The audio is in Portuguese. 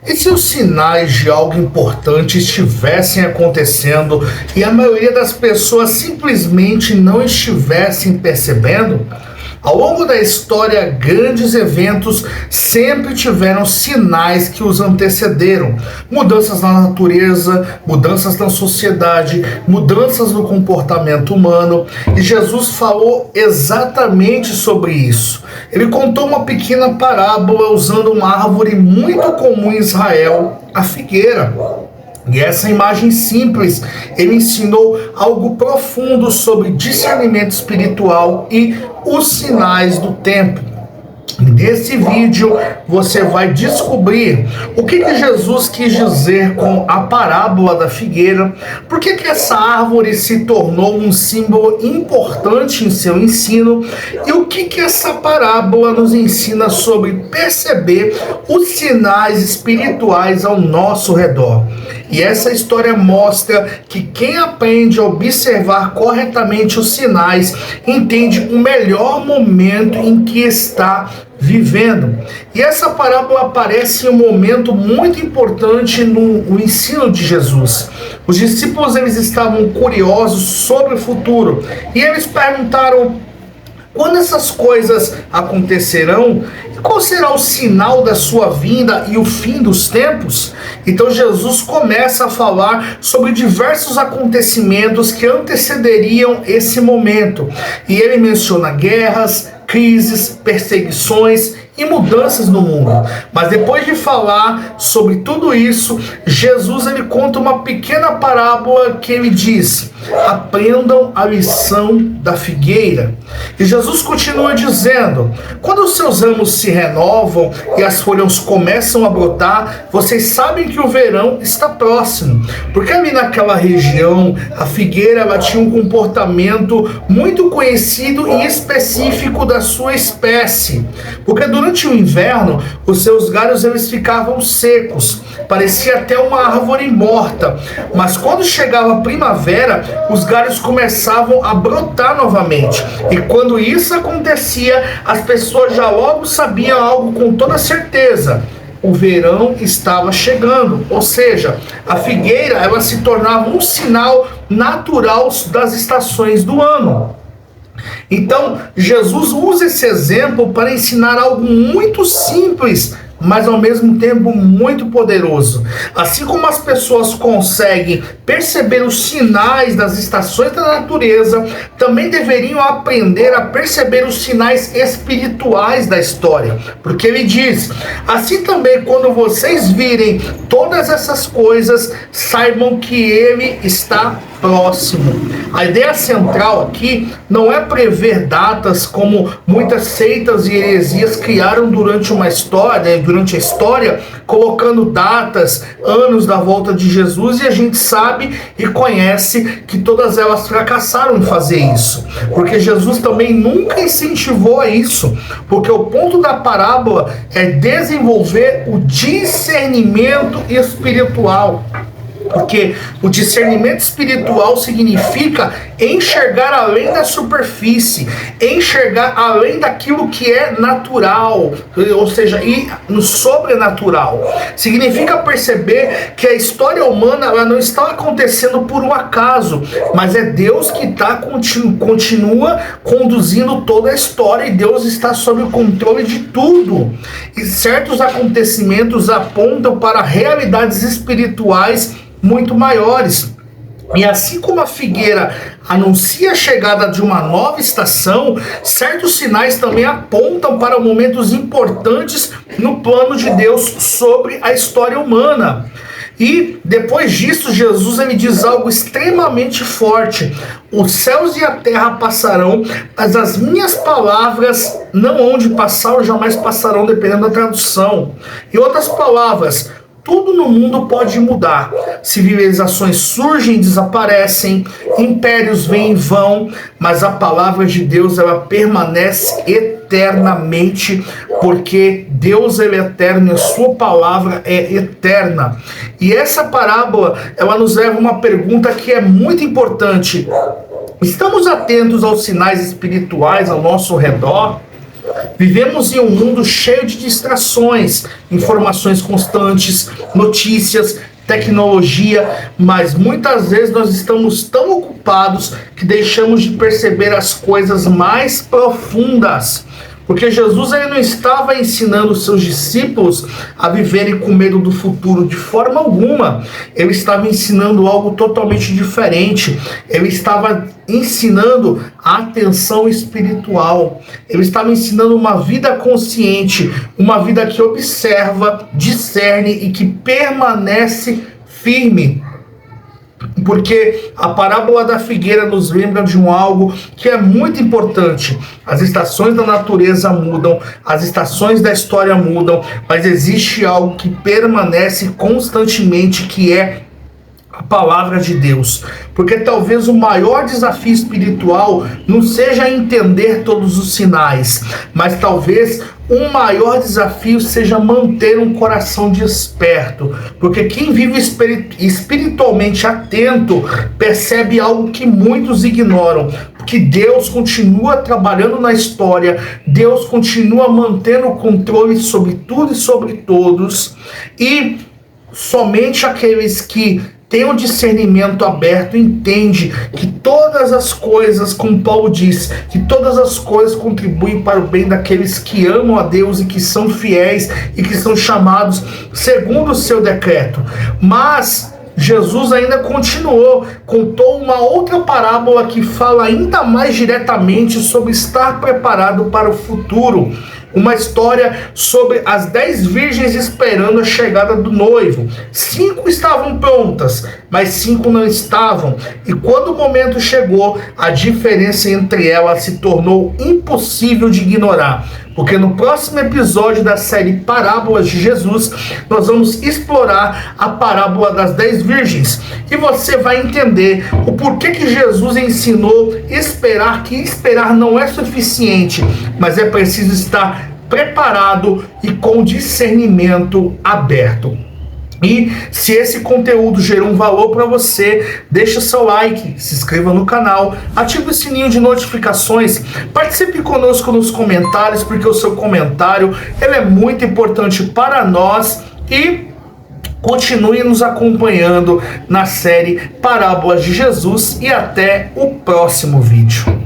E se os sinais de algo importante estivessem acontecendo e a maioria das pessoas simplesmente não estivessem percebendo? Ao longo da história, grandes eventos sempre tiveram sinais que os antecederam. Mudanças na natureza, mudanças na sociedade, mudanças no comportamento humano. E Jesus falou exatamente sobre isso. Ele contou uma pequena parábola usando uma árvore muito comum em Israel, a figueira. E essa imagem simples, ele ensinou algo profundo sobre discernimento espiritual e os sinais do tempo. Nesse vídeo você vai descobrir o que Jesus quis dizer com a parábola da figueira, por que essa árvore se tornou um símbolo importante em seu ensino e o que essa parábola nos ensina sobre perceber os sinais espirituais ao nosso redor. E essa história mostra que quem aprende a observar corretamente os sinais entende o melhor momento em que está vivendo. E essa parábola aparece em um momento muito importante no ensino de Jesus. Os discípulos eles estavam curiosos sobre o futuro e eles perguntaram: quando essas coisas acontecerão? E qual será o sinal da sua vinda e o fim dos tempos? Então Jesus começa a falar sobre diversos acontecimentos que antecederiam esse momento. E ele menciona guerras, crises, perseguições e mudanças no mundo. Mas depois de falar sobre tudo isso, Jesus ele conta uma pequena parábola que ele diz: aprendam a lição da figueira. E Jesus continua dizendo: quando os seus ramos se renovam e as folhas começam a brotar, vocês sabem que o verão está próximo. Porque ali naquela região, a figueira ela tinha um comportamento muito conhecido e específico da sua espécie. Porque durante o inverno, os seus galhos eles ficavam secos, parecia até uma árvore morta. Mas quando chegava a primavera, os galhos começavam a brotar novamente. E quando isso acontecia, as pessoas já logo sabiam algo com toda certeza: o verão estava chegando. Ou seja, a figueira ela se tornava um sinal natural das estações do ano. Então, Jesus usa esse exemplo para ensinar algo muito simples, mas ao mesmo tempo muito poderoso. Assim como as pessoas conseguem perceber os sinais das estações da natureza, também deveriam aprender a perceber os sinais espirituais da história. Porque ele diz: assim também quando vocês virem todas essas coisas, saibam que ele está próximo. A ideia central aqui não é prever datas como muitas seitas e heresias criaram durante a história, colocando datas, anos da volta de Jesus, e a gente sabe e conhece que todas elas fracassaram em fazer isso. Porque Jesus também nunca incentivou a isso, porque o ponto da parábola é desenvolver o discernimento espiritual. Porque o discernimento espiritual significa enxergar além da superfície, enxergar além daquilo que é natural, ou seja, ir no sobrenatural. Significa perceber que a história humana ela não está acontecendo por um acaso, mas é Deus que continua conduzindo toda a história, e Deus está sob o controle de tudo. E certos acontecimentos apontam para realidades espirituais muito maiores. E assim como a figueira anuncia a chegada de uma nova estação, certos sinais também apontam para momentos importantes no plano de Deus sobre a história humana. E depois disso, Jesus ele diz algo extremamente forte: os céus e a terra passarão, mas as minhas palavras não hão de passar ou jamais passarão, dependendo da tradução. Em outras palavras, tudo no mundo pode mudar. Civilizações surgem e desaparecem, impérios vêm e vão, mas a palavra de Deus ela permanece eternamente, porque Deus ele é eterno e a sua palavra é eterna. E essa parábola ela nos leva a uma pergunta que é muito importante: estamos atentos aos sinais espirituais ao nosso redor? Vivemos em um mundo cheio de distrações, informações constantes, notícias, tecnologia, mas muitas vezes nós estamos tão ocupados que deixamos de perceber as coisas mais profundas. Porque Jesus ele não estava ensinando os seus discípulos a viverem com medo do futuro de forma alguma. Ele estava ensinando algo totalmente diferente. Ele estava ensinando a atenção espiritual. Ele estava ensinando uma vida consciente, uma vida que observa, discerne e que permanece firme. Porque a parábola da figueira nos lembra de algo que é muito importante. As estações da natureza mudam, as estações da história mudam, mas existe algo que permanece constantemente, que é a palavra de Deus. Porque talvez o maior desafio espiritual não seja entender todos os sinais, mas talvez o maior desafio seja manter um coração desperto. Porque quem vive espiritualmente atento percebe algo que muitos ignoram. Que Deus continua trabalhando na história, Deus continua mantendo o controle sobre tudo e sobre todos, e somente aqueles que tem um discernimento aberto, entende que todas as coisas, como Paulo diz, que todas as coisas contribuem para o bem daqueles que amam a Deus e que são fiéis e que são chamados segundo o seu decreto. Mas Jesus ainda continuou, contou uma outra parábola que fala ainda mais diretamente sobre estar preparado para o futuro. Uma história sobre as 10 virgens esperando a chegada do noivo. 5 estavam prontas, mas 5 não estavam. E quando o momento chegou, a diferença entre elas se tornou impossível de ignorar. Porque no próximo episódio da série Parábolas de Jesus, nós vamos explorar a parábola das 10 virgens. E você vai entender o porquê que Jesus ensinou esperar, que esperar não é suficiente, mas é preciso estar preparado e com discernimento aberto. E se esse conteúdo gerou um valor para você, deixa seu like, se inscreva no canal, ative o sininho de notificações, participe conosco nos comentários, porque o seu comentário ele é muito importante para nós, e continue nos acompanhando na série Parábolas de Jesus, e até o próximo vídeo.